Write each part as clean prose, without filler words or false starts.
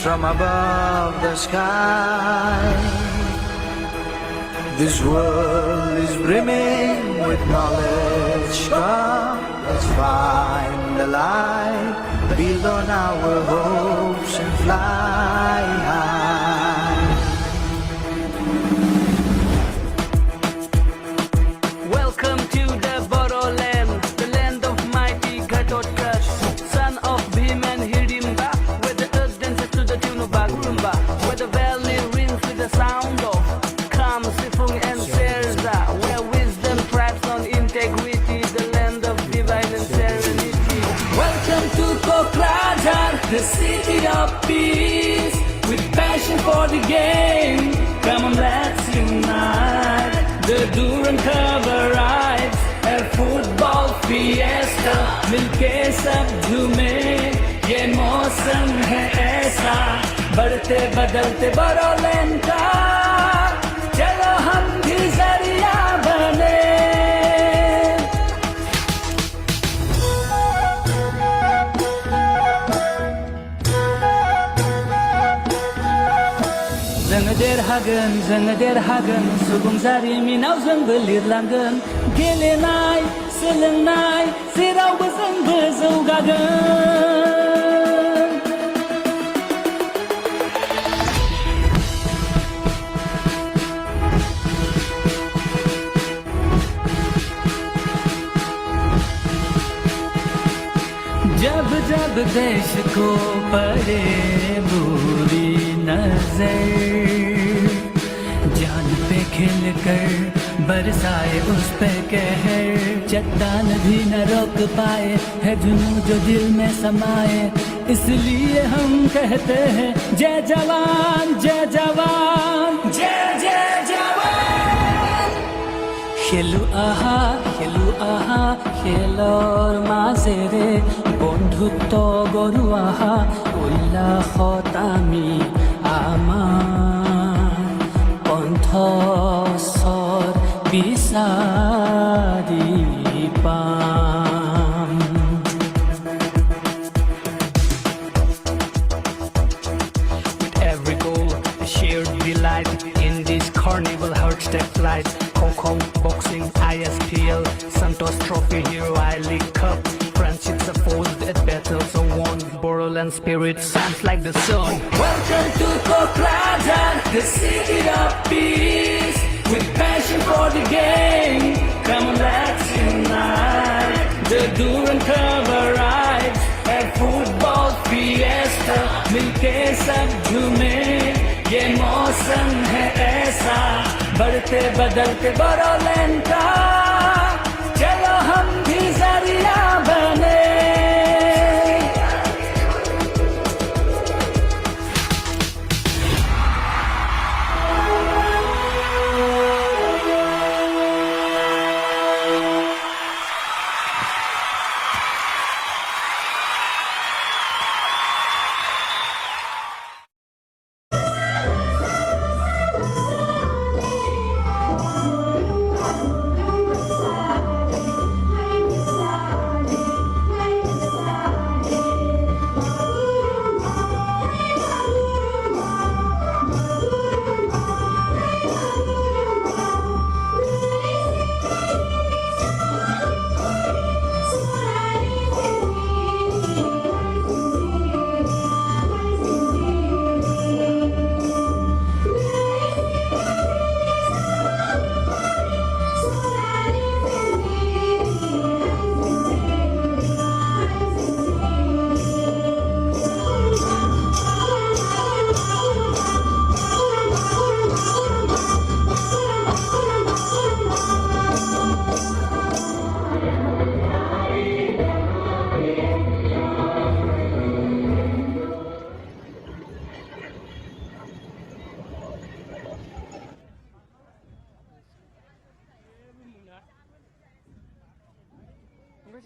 from above the sky. This world is brimming with knowledge. Come, let's find the light, build on our hopes and fly high. Welcome to the Borderland, the land of mighty kokrajhar, son of Bhim and Hirimba, where the earth dances to the tune of Bagurumba, where the valley rings with the sound of Kam, Sifung and Serza, where wisdom thrives on integrity, the land of divine and serenity. Welcome to Kokrajhar, the city of peace, with passion for the game. Come on, let's unite. The Durand Cup arrives, a football fiesta, मिलके सब झूमे, ये मौसम है ऐसा, बढ़ते बदलते बरोलैंड का, चलो हम भी जरिया बने. जोङो देरहागोन सुबुं जारिमिनाव जोंबो लिरलांगोन गेलेनाय सोलोंनाय जेरावबो जोंबो जौगागोन. जब जब देश को पड़े बुरी नजर, जान पे खिल कर बरसाए उस पे कहर, चट्टान भी न रोक पाए है जुनून जो दिल में समाए, इसलिए हम कहते हैं जय जवान जय जवान जय जय जवान. খেলু আহা খেলৰ মাজেৰে বন্ধুত্ব গঢ়ো আহা, উল্লাসত আমি আমাৰ কণ্ঠস্বৰ বিচাৰি পাম. With every goal, a shared delight in this carnival hearts that flight. Kho, boxing, ISPL, Santos Trophy, Hero I League Cup. Friendships are forged at battles are won. Borderland spirit sounds like the sun. Welcome to Kokrajhar, the city of peace, with passion for the game. Come on, let's unite. The Durand Cup arrives, a football fiesta, मिलके सब झूमे, ये मौसम है ऐसा, बढ़ते बदलते बरोलैंड का, चलो हम भी जरिया बने.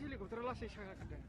helikopter langsung saya kadang.